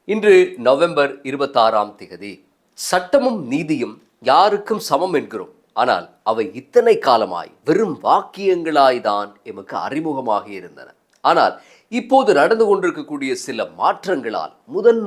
இன்று நவம்பர் 26 சட்டமும் நீதியும் யாருக்கும் சமம் என்கிறோம். ஆனால் அவை இத்தனை காலமாய் வெறும் வாக்கியங்களாய்தான் எமக்கு அறிமுகமாக இருந்தன. ஆனால் இப்போது நடந்து கொண்டிருக்கக்கூடிய சில மாற்றங்களால்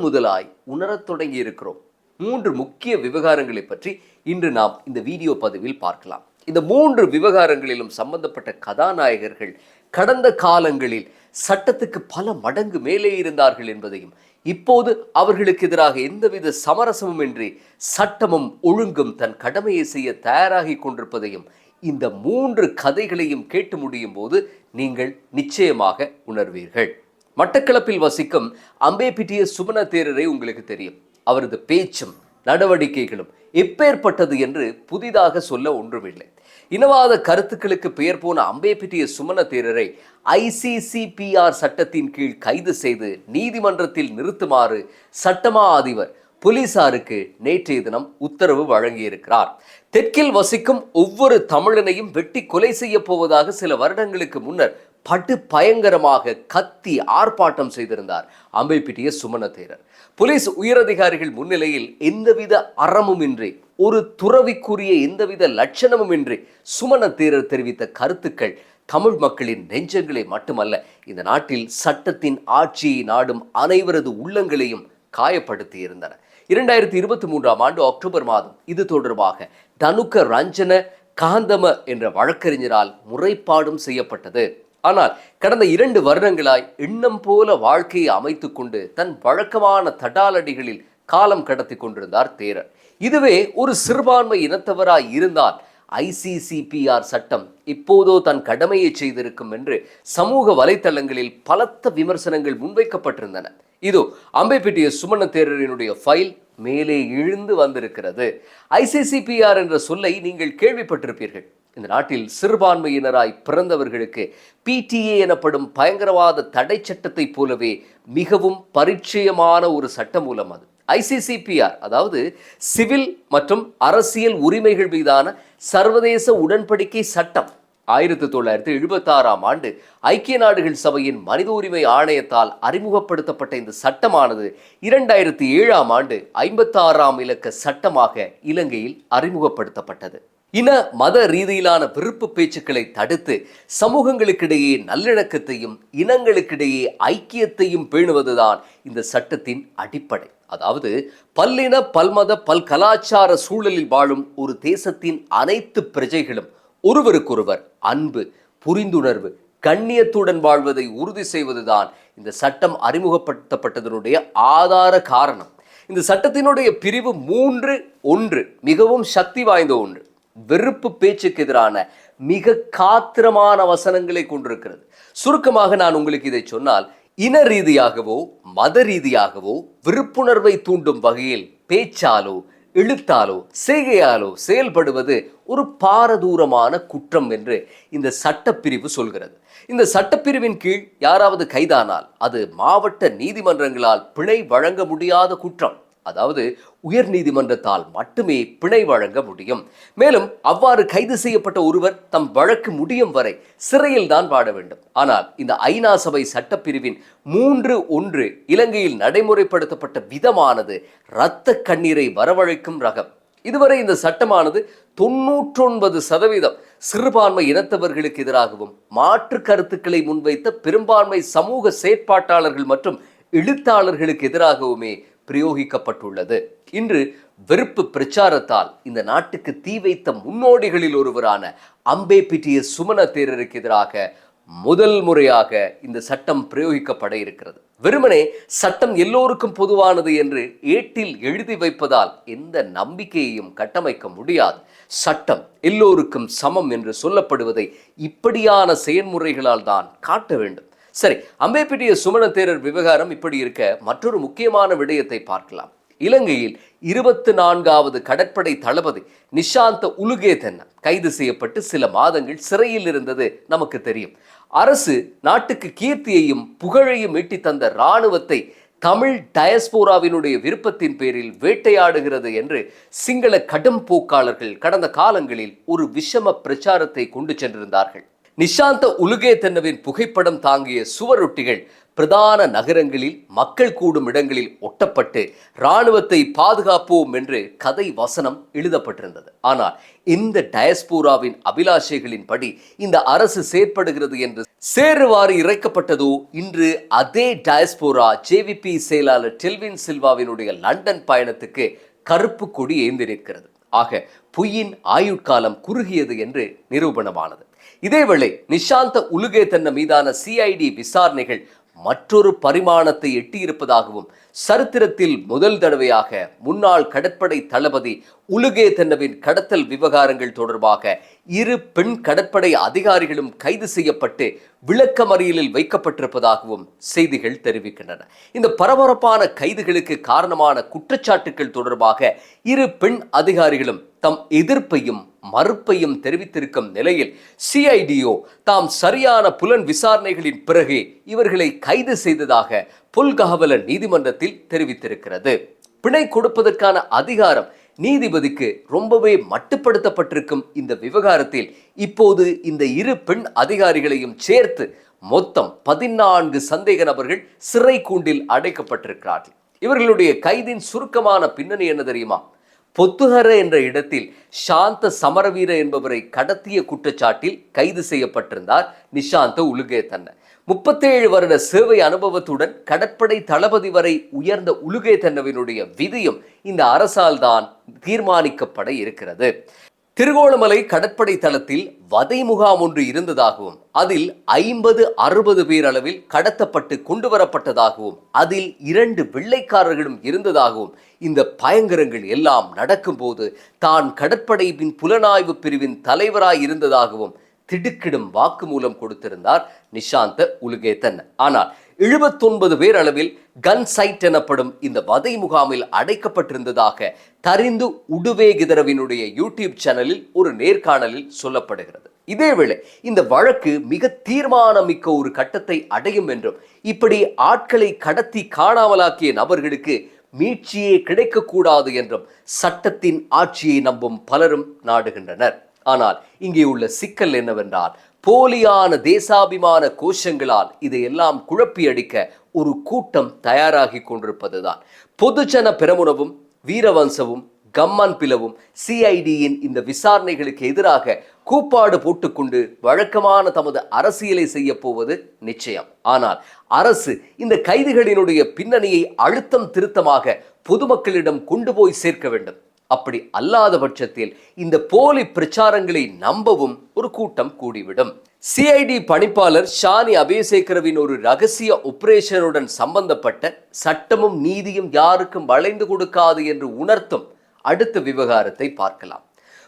முதலாய் உணரத் தொடங்கி இருக்கிறோம். 3 முக்கிய விவகாரங்களை பற்றி இன்று நாம் இந்த வீடியோ பதிவில் பார்க்கலாம். இந்த 3 விவகாரங்களிலும் சம்பந்தப்பட்ட கதாநாயகர்கள் கடந்த காலங்களில் சட்டத்துக்கு பல மடங்கு மேலே இருந்தார்கள் என்பதையும், இப்போது அவர்களுக்கு எதிராக எந்தவித சமரசமும் இன்றி சட்டமும் ஒழுங்கும் தன் கடமையை செய்ய தயாராகி கொண்டிருப்பதையும் இந்த 3 கதைகளையும் கேட்டு முடியும் போது நீங்கள் நிச்சயமாக உணர்வீர்கள். மட்டக்களப்பில் வசிக்கும் அம்பேபிட்டிய சுமண தேரரை உங்களுக்கு தெரியும். அவரது பேச்சும் நடவடிக்கைகளும் எப்பேற்பட்டது என்று புதிதாக சொல்ல ஒன்றுமில்லை. இனவாத கருத்துக்களுக்கு பெயர் போன அம்பேபிட்டிய சுமண தேரரை ICCPR சட்டத்தின் கீழ் கைது செய்து நீதிமன்றத்தில் நிறுத்துமாறு சட்டமா அதிபர் போலீசாருக்கு நேற்றைய தினம் உத்தரவு வழங்கியிருக்கிறார். தெற்கில் வசிக்கும் ஒவ்வொரு தமிழனையும் வெட்டி கொலை செய்ய போவதாக சில வருடங்களுக்கு முன்னர் படு பயங்கரமாக கத்தி ஆர்ப்பாட்டம் செய்திருந்தார் அம்பேபிட்டிய சுமண தேரர். போலீஸ் உயரதிகாரிகள் முன்னிலையில் எந்தவித அறமுமின்றி, ஒரு துறவிக்குரிய எந்தவித லட்சணமும் இன்றி சுமண தேரர் தெரிவித்த கருத்துக்கள் தமிழ் மக்களின் நெஞ்சங்களை மட்டுமல்ல, இந்த நாட்டில் சட்டத்தின் ஆட்சியை நாடும் அனைவரது உள்ளங்களையும் காயப்படுத்தி இருந்தன. 2023 அக்டோபர் மாதம் இது தொடர்பாக தனுக்க ரஞ்சன காந்தம என்ற வழக்கறிஞரால் முறைப்பாடும் செய்யப்பட்டது. ஆனால் கடந்த 2 வருடங்களாய் எண்ணம் போல வாழ்க்கையை அமைத்து கொண்டு தன் வழக்கமான தடாலடிகளில் காலம் கடத்தி கொண்டிருந்தார் தேரர். இதுவே ஒரு சிறுபான்மை இனத்தவராய் இருந்தால் ICCPR சட்டம் இப்போதோ தன் கடமையை செய்திருக்கும் என்று சமூக வலைத்தளங்களில் பலத்த விமர்சனங்கள் முன்வைக்கப்பட்டிருந்தன. இதோ அம்பேபிட்டிய சுமண தேரரினுடைய ஃபைல் மேலே இழுந்து வந்திருக்கிறது. ICCPR என்ற சொல்லை நீங்கள் கேள்விப்பட்டிருப்பீர்கள். இந்த நாட்டில் சிறுபான்மையினராய் பிறந்தவர்களுக்கு PTA எனப்படும் பயங்கரவாத தடை சட்டத்தை போலவே மிகவும் பரிச்சயமான ஒரு சட்டமூலம் அது. ICCPR அதாவது சிவில் மற்றும் அரசியல் உரிமைகள் மீதான சர்வதேச உடன்படிக்கை சட்டம். 1976 ஐக்கிய நாடுகள் சபையின் மனித உரிமை ஆணையத்தால் அறிமுகப்படுத்தப்பட்ட இந்த சட்டமானது 2007 56 இலக்க சட்டமாக இலங்கையில் அறிமுகப்படுத்தப்பட்டது. இன மத ரீதியிலான விருப்பு பேச்சுக்களை தடுத்து சமூகங்களுக்கிடையே நல்லிணக்கத்தையும் இனங்களுக்கிடையே ஐக்கியத்தையும் பேணுவதுதான் இந்த சட்டத்தின் அடிப்படை. அதாவது பல்லின பல்மத பல்கலாச்சார சூழலில் வாழும் ஒரு தேசத்தின் அனைத்து பிரஜைகளும் ஒருவருக்கொருவர் அன்பு, புரிந்துணர்வு, கண்ணியத்துடன் வாழ்வதை உறுதி செய்வதுதான் இந்த சட்டம் அறிமுகப்படுத்தப்பட்டதனுடைய ஆதார காரணம். இந்த சட்டத்தினுடைய பிரிவு 3(1) மிகவும் சக்தி வாய்ந்த ஒன்று. வெறுப்பு பேச்சுக்கு எதிரான மிக காத்திரமான வசனங்களை கொண்டிருக்கிறது. சுருக்கமாக நான் உங்களுக்கு இதை சொன்னால், இன ரீதியாகவோ மத ரீதியாகவோ விருப்புணர்வை தூண்டும் வகையில் பேச்சாலோ எழுத்தாலோ செய்கையாலோ செயல்படுவது ஒரு பாரதூரமான குற்றம் என்று இந்த சட்டப்பிரிவு சொல்கிறது. இந்த சட்டப்பிரிவின் கீழ் யாராவது கைதானால் அது மாவட்ட நீதிமன்றங்களால் பிணை வழங்க முடியாத குற்றம். அதாவது உயர் நீதிமன்றத்தால் மட்டுமே பிணை வழங்க முடியும். மேலும் அவ்வாறு கைது செய்யப்பட்ட ஒருவர் தம் வழக்கு முடியும் வரை சிறையில் தான் வாட வேண்டும். ஆனால் இந்த ஐநா சபை சட்டப்பிரிவின் 3(1) இலங்கையில் நடைமுறைப்படுத்தப்பட்ட விதமானது இரத்த கண்ணீரை வரவழைக்கும் ரகம். இதுவரை இந்த சட்டமானது 99% சிறுபான்மை இனத்தவர்களுக்கு எதிராகவும் மாற்று கருத்துக்களை முன்வைத்த பெரும்பான்மை சமூக செயற்பாட்டாளர்கள் மற்றும் எழுத்தாளர்களுக்கு எதிராகவுமே பிரயோகிக்கப்பட்டுள்ளது. இன்று வெறுப்பு பிரச்சாரத்தால் இந்த நாட்டுக்கு தீ வைத்த முன்னோடிகளில் ஒருவரான அம்பேபிட்டிய சுமண தேரருக்கு எதிராக முதல் முறையாக இந்த சட்டம் பிரயோகிக்கப்பட இருக்கிறது. வெறுமனே சட்டம் எல்லோருக்கும் பொதுவானது என்று ஏட்டில் எழுதி வைப்பதால் எந்த நம்பிக்கையையும் கட்டமைக்க முடியாது. சட்டம் எல்லோருக்கும் சமம் என்று சொல்லப்படுவதை இப்படியான செயல்முறைகளால் தான் காட்ட வேண்டும். சரி, அம்பேபிட்டிய சுமண தேரர் விவகாரம் இப்படி இருக்க மற்றொரு முக்கியமான விடயத்தை பார்க்கலாம். இலங்கையில் 24வது கடற்படை தளபதி நிஷாந்த உலுகேதென்ன கைது செய்யப்பட்டு சில மாதங்கள் சிறையில் இருந்தது நமக்கு தெரியும். அரசு நாட்டுக்கு கீர்த்தியையும் புகழையும் ஈட்டி தந்த இராணுவத்தை தமிழ் டயஸ்போராவினுடைய விருப்பத்தின் பேரில் வேட்டையாடுகிறது என்று சிங்கள கடும் போக்காளர்கள் கடந்த காலங்களில் ஒரு விஷம பிரச்சாரத்தை கொண்டு சென்றிருந்தார்கள். நிஷாந்த உலுகேதென்னவின் புகைப்படம் தாங்கிய சுவரொட்டிகள் பிரதான நகரங்களில் மக்கள் கூடும் இடங்களில் ஒட்டப்பட்டு இராணுவத்தை பாதுகாப்போம் என்று கதை வசனம் எழுதப்பட்டிருந்தது. ஆனால் இந்த டயஸ்போராவின் அபிலாஷைகளின்படி இந்த அரசு செயற்படுகிறது என்று சேருவாறு இறைக்கப்பட்டதோ இன்று அதே டயஸ்போரா ஜேவிபி செயலாளர் டெல்வின் சில்வாவினுடைய லண்டன் பயணத்துக்கு கருப்பு கொடி ஏந்தி நிற்கிறது. ஆக பொய்யின் ஆயுட்காலம் குறுகியது என்று நிரூபணமானது. இதேவேளை நிஷாந்த உலுகேதன்ன மீதான சிஐடி விசாரணைகள் மற்றொரு பரிமாணத்தை எட்டியிருப்பதாகவும் சரித்திரத்தில் முதல் தடவையாக முன்னாள் கடற்படை தளபதி உலுகேதன்னவின் கடத்தல் விவகாரங்கள் தொடர்பாக 2 பெண் கடற்படை அதிகாரிகளும் கைது செய்யப்பட்டு விளக்கமறியலில் வைக்கப்பட்டிருப்பதாகவும் செய்திகள் தெரிவிக்கின்றன. இந்த பரபரப்பான கைதுகளுக்கு காரணமான குற்றச்சாட்டுகள் தொடர்பாக 2 பெண் அதிகாரிகளும் தம் எதிர்ப்பையும் மறுப்பையும் தெரிவித்திருக்கும் நிலையில் சிஐடியோ தாம் சரியான புலன் விசாரணைகளின் பிறகு இவர்களை கைது செய்ததாக புல்கஹவல நீதிமன்றத்தில் தெரிவித்திருக்கிறது. பிணை கொடுப்பதற்கான அதிகாரம் நீதிபதிக்கு ரொம்பவே மட்டுப்படுத்தப்பட்டிருக்கும் இந்த விவகாரத்தில் இப்போது இந்த 2 பெண் அதிகாரிகளையும் சேர்த்து மொத்தம் 14 சந்தேக நபர்கள் சிறை கூண்டில் அடைக்கப்பட்டிருக்கிறார்கள். இவர்களுடைய கைதின் சுருக்கமான பின்னணி என்ன தெரியுமா? பொத்துஹர என்ற இடத்தில் சாந்த சமரவீர என்பவரை கடத்திய குற்றச்சாட்டில் கைது செய்யப்பட்டிருந்தார் நிஷாந்த உலுகேதன்ன. 37 வருட சேவை அனுபவத்துடன் கடற்படை தளபதி வரை உயர்ந்த உலுகேதன்னவினுடைய விதியும் இந்த அரசால் தான் தீர்மானிக்கப்பட இருக்கிறது. திருகோணமலை கடற்படை தளத்தில் வதை முகாம் ஒன்று இருந்ததாகவும் அதில் 50-60 பேர் அளவில் கடத்தப்பட்டு கொண்டு வரப்பட்டதாகவும் அதில் 2 வெள்ளைக்காரர்களும் இருந்ததாகவும் இந்த பயங்கரங்கள் எல்லாம் நடக்கும்போது தான் கடற்படையின் புலனாய்வு பிரிவின் தலைவராய் இருந்ததாகவும் திடுக்கிடும் வாக்குமூலம் கொடுத்திருந்தார் நிஷாந்த உலுகேதன்ன. ஆனால் 79 பேர் அளவில் கன் சைட் எனப்படும் இந்த வதை முகாமில் அடைக்கப்பட்டிருந்ததாக தரிந்து உடுவேகிதரவினுடைய யூடியூப் சேனலில் ஒரு நேர்காணலில் சொல்லப்படுகிறது. இதேவேளை இந்த வழக்கு மிக தீர்மானமிக்க ஒரு கட்டத்தை அடையும் என்றும் இப்படி ஆட்களை கடத்தி காணாமலாக்கிய நபர்களுக்கு மீட்சியே கிடைக்கக்கூடாது என்றும் சட்டத்தின் ஆட்சியை நம்பும் பலரும் நாடுகின்றனர். ஆனால் இங்கே உள்ள சிக்கல் என்னவென்றால் போலியான தேசாபிமான கோஷங்களால் இதையெல்லாம் குழப்பியடிக்க ஒரு கூட்டம் தயாராகி கொண்டிருப்பதுதான். பொதுஜன பெரமுனவும் வீரவன்சவும் கம்மன் பிளவும் சிஐடியின் இந்த விசாரணைகளுக்கு எதிராக கூப்பாடு போட்டுக்கொண்டு வழக்கமான தமது அரசியலை செய்ய போவது நிச்சயம். ஆனால் அரசு இந்த கைதிகளினுடைய பின்னணியை அழுத்தம் திருத்தமாக பொதுமக்களிடம் கொண்டு போய் சேர்க்க வேண்டும். அப்படி அல்லாத பட்சத்தில் இந்த போலி பிரச்சாரங்களை நம்பவும் ஒரு கூட்டம் கூடிவிடும். சிஐடி பணிப்பாளர் ஷானி அபேசேகரவின் ஒரு ரகசிய ஆபரேஷனுடன் சம்பந்தப்பட்ட சட்டமும் நீதியும் யாருக்கும் வளைந்து கொடுக்காது என்று உணர்த்தும் அடுத்த விவகாரத்தை பார்க்கலாம்.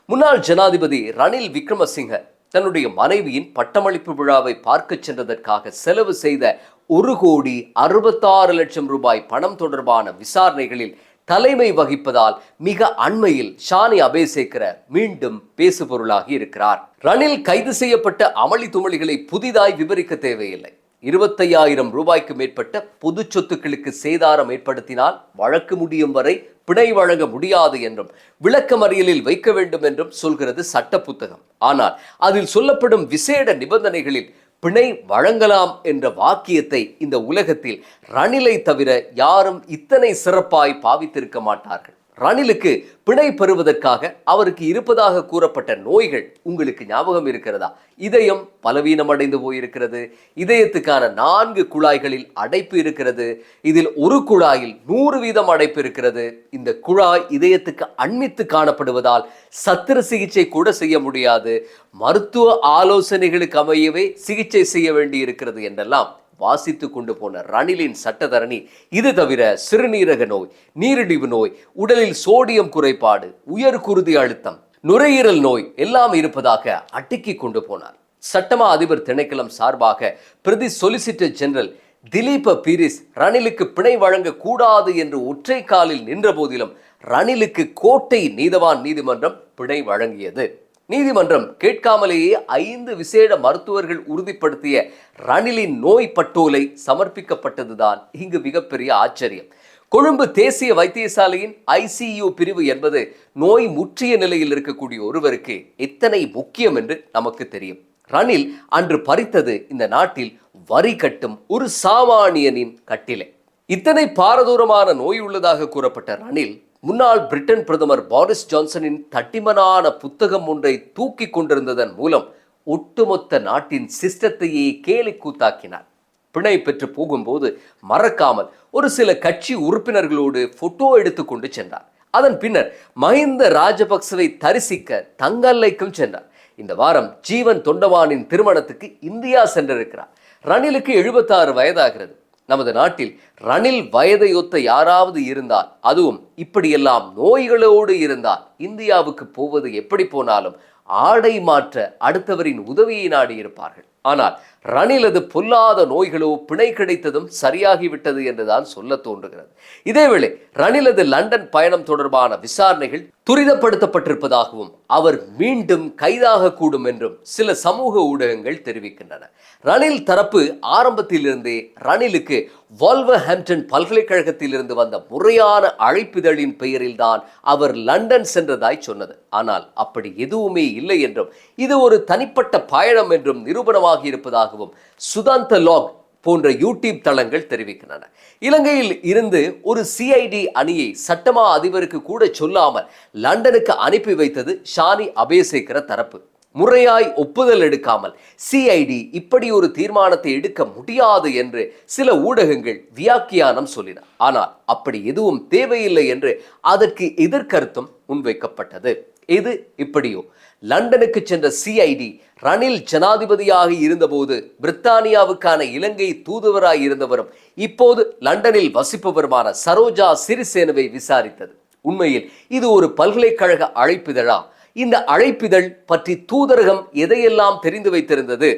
முன்னாள் ஜனாதிபதி ரணில் விக்ரமசிங்க தன்னுடைய மனைவியின் பட்டமளிப்பு விழாவை பார்க்க சென்றதற்காக செலவு செய்த 1,66,00,000 ரூபாய் பணம் தொடர்பான விசாரணைகளில் தலைமை வகிப்பதால் மிக அண்மையில் ஷானி அபேசேகர மீண்டும் பேசுபொருளாகி இருக்கிறார். ரணில் கைது செய்யப்பட்ட அமளி துமளிகளை புதிதாய் விவரிக்க தேவையில்லை. 25,000 ரூபாய்க்கு மேற்பட்ட பொது சொத்துக்களுக்கு சேதாரம் ஏற்படுத்தினால் வழக்கு முடியும் வரை பிணை வழங்க முடியாது என்றும் விளக்கமறியலில் வைக்க வேண்டும் என்றும் சொல்கிறது சட்ட புத்தகம். ஆனால் அதில் சொல்லப்படும் விசேட நிபந்தனைகளில் பிணை வழங்கலாம் என்ற வாக்கியத்தை இந்த உலகத்தில் ரணிலை தவிர யாரும் இத்தனை சிறப்பாய் பாவித்திருக்க மாட்டார்கள். ரணிலுக்கு பிணை பெறுவதற்காக அவருக்கு இருப்பதாக கூறப்பட்ட நோய்கள் உங்களுக்கு ஞாபகம் இருக்கிறதா? இதயம் பலவீனமடைந்து போயிருக்கிறது. இதயத்துக்கான 4 குழாய்களில் அடைப்பு இருக்கிறது. இதில் ஒரு குழாயில் 100% அடைப்பு இருக்கிறது. இந்த குழாய் இதயத்துக்கு அண்மித்து காணப்படுவதால் சத்திர சிகிச்சை கூட செய்ய முடியாது. மருத்துவ ஆலோசனைகளுக்கு அமையவே சிகிச்சை செய்ய வேண்டி இருக்கிறது என்றெல்லாம் வாசித்து கொண்டு போன ரணிலின் சட்டத்தரணி இது தவிர சிறுநீரக நோய், நீரிழிவு நோய், உடலில் சோடியம் குறைபாடு, உயர் குருதி அழுத்தம், நுரையீரல் நோய் எல்லாம் இருப்பதாக அடுக்கி கொண்டு போனார். சட்டமா அதிபர் திணைக்களம் சார்பாக பிரதி சொலிசிட்டர் ஜெனரல் திலீப பீரிஸ் ரணிலுக்கு பிணை வழங்க கூடாது என்று ஒற்றை காலில் நின்ற போதிலும் ரணிலுக்கு கோட்டை நீதவான் நீதிமன்றம் பிணை வழங்கியது. நீதிமன்றம் கேட்காமலேயே 5 விசேட மருத்துவர்கள் உறுதிப்படுத்திய ரணிலின் நோய் பட்டோலை சமர்ப்பிக்கப்பட்டதுதான் இங்கு மிகப்பெரிய ஆச்சரியம். கொழும்பு தேசிய வைத்தியசாலையின் ICU பிரிவு என்பது நோய் முற்றிய நிலையில் இருக்கக்கூடிய ஒருவருக்கு எத்தனை முக்கியம் என்று நமக்கு தெரியும். ரணில் அன்று பறித்தது இந்த நாட்டில் வரி கட்டும் ஒரு சாமானியனின் கட்டிலை. இத்தனை பாரதூரமான நோய் உள்ளதாக கூறப்பட்ட ரணில் முன்னாள் பிரிட்டன் பிரதமர் பாரிஸ் ஜான்சனின் தட்டிமனான புத்தகம் ஒன்றை தூக்கி கொண்டிருந்ததன் மூலம் ஒட்டுமொத்த நாட்டின் சிஸ்டத்தையே கேலி கூத்தாக்கினார். பிணை பெற்று போகும்போது மறக்காமல் ஒரு சில கட்சி உறுப்பினர்களோடு போட்டோ எடுத்துக்கொண்டு சென்றார். அதன் பின்னர் மஹிந்த ராஜபக்சவை தரிசிக்க தங்கல்லைக்கும் சென்றார். இந்த வாரம் ஜீவன் தொண்டமானின் திருமணத்துக்கு இந்தியா சென்றிருக்கிறார். ரணிலுக்கு 76 வயதாகிறது. நமது நாட்டில் ரணில் வயதையொத்த யாராவது இருந்தால், அதுவும் இப்படியெல்லாம் நோய்களோடு இருந்தால், இந்தியாவுக்கு போவது எப்படி போனாலும் ஆடை மாற்ற அடுத்தவரின் உதவியை நாடி இருப்பார்கள். ஆனால் ரணிலது பொல்லாத நோய்களோ பிணை கிடைத்ததும் சரியாகிவிட்டது என்றுதான் சொல்ல தோன்றுகிறது. இதேவேளை ரணிலது லண்டன் பயணம் தொடர்பான விசாரணைகள் துரிதப்படுத்தப்பட்டிருப்பதாகவும் அவர் மீண்டும் கைதாக கூடும் என்றும் சில சமூக ஊடகங்கள் தெரிவிக்கின்றன. ரணில் தரப்பு ஆரம்பத்திலிருந்தே ரணிலுக்கு வால்வர்ஹாம்ப்டன் பல்கலைக்கழகத்திலிருந்து வந்த முறையான அழைப்பிதழின் பெயரில் தான் அவர் லண்டன் சென்றதாய் சொன்னது. ஆனால் அப்படி எதுவுமே இல்லை என்றும் இது ஒரு தனிப்பட்ட பயணம் என்றும் நிரூபணமாகி இருப்பதாகவும் சுதாந்த லாக் போன்ற யூடியூப் தளங்கள் தெரிவிக்கின்றன. இலங்கையில் இருந்து ஒரு சிஐடி அணியை சட்டமா அதிபருக்கு கூட சொல்லாமல் லண்டனுக்கு அனுப்பி வைத்தது ஷானி அபேசேகர தரப்பு. முறையாய் ஒப்புதல் எடுக்காமல் சிஐடி இப்படி ஒரு தீர்மானத்தை எடுக்க முடியாது என்று சில ஊடகங்கள் வியாக்கியானம் சொல்லின. ஆனால் அப்படி எதுவும் தேவையில்லை என்று அதற்கு எதிர்கருத்தும் முன்வைக்கப்பட்டது. இது இப்படியோ லண்டனுக்கு சென்ற சிஐடி ரணில் ஜனாதிபதியாக இருந்தபோது பிரித்தானியாவுக்கான இலங்கை தூதுவராய் இருந்தவரும் இப்போது லண்டனில் வசிப்பவருமான சரோஜா சிறிசேனவை விசாரித்தது. உண்மையில் இது ஒரு பல்கலைக்கழக அழைப்பிதழா? இந்த அழைப்பிதழ் பற்றி தூதரகம் எதையெல்லாம் தெரிந்து வைத்திருந்தது?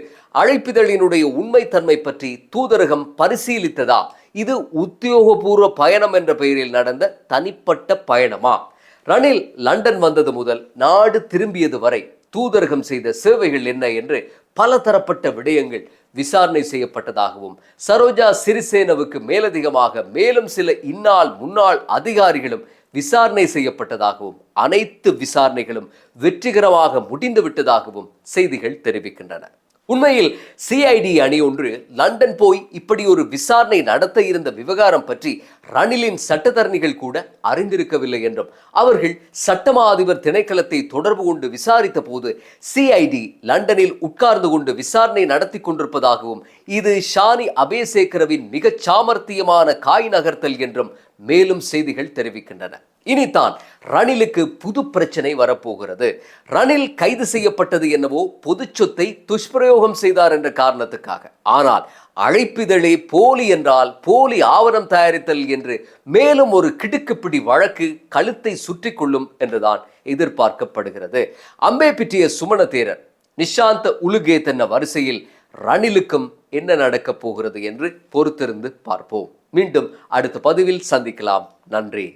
அழைப்பிதழினுடைய உண்மைத்தன்மை பற்றி தூதரகம் பரிசீலித்ததா? இது உத்தியோகபூர்வ பயணம் என்ற பெயரில் நடந்த தனிப்பட்ட பயணமா? ரணில் லண்டன் வந்தது முதல் நாடு திரும்பியது வரை தூதரகம் செய்த சேவைகள் என்ன என்று பல தரப்பட்ட விடயங்கள் விசாரணை செய்யப்பட்டதாகவும், சரோஜா சிறிசேனவுக்கு மேலதிகமாக மேலும் சில இந்நாள் முன்னாள் அதிகாரிகளும் விசாரணை செய்யப்பட்டதாகவும், அனைத்து விசாரணைகளும் வெற்றிகரமாக முடிந்துவிட்டதாகவும் செய்திகள் தெரிவிக்கின்றன. உண்மையில் சிஐடி அணி ஒன்று லண்டன் போய் இப்படி ஒரு விசாரணை நடத்த இருந்த விவகாரம் பற்றி ரணிலின் சட்டத்தரணிகள் கூட அறிந்திருக்கவில்லை என்றும், அவர்கள் சட்டமா அதிபர் திணைக்களத்தை தொடர்பு கொண்டு விசாரித்த போது சிஐடி லண்டனில் உட்கார்ந்து கொண்டு விசாரணை நடத்தி கொண்டிருப்பதாகவும், இது ஷானி அபேசேகரவின் மிகச் சாமர்த்தியமான காய் நகர்த்தல் என்றும் மேலும் செய்திகள் தெரிவிக்கின்றன. இனிதான் ரணிலுக்கு புது பிரச்சனை வரப்போகிறது. ரணில் கைது செய்யப்பட்டது என்னவோ பொது சொத்தை துஷ்பிரயோகம் செய்தார் என்ற காரணத்துக்காக. ஆனால் அழைப்பிதழே போலி என்றால் போலி ஆவணம் தயாரித்தல் என்று மேலும் ஒரு கிடுக்குப்பிடி வழக்கு கழுத்தை சுற்றி கொள்ளும் என்றுதான் எதிர்பார்க்கப்படுகிறது. அம்பே பிட்டிய சுமண தேரர், நிஷாந்த உலுகேதன்ன வரிசையில் ரணிலுக்கும் என்ன நடக்கப் போகிறது என்று பொறுத்திருந்து பார்ப்போம். மீண்டும் அடுத்த பதிவில் சந்திக்கலாம். நன்றி.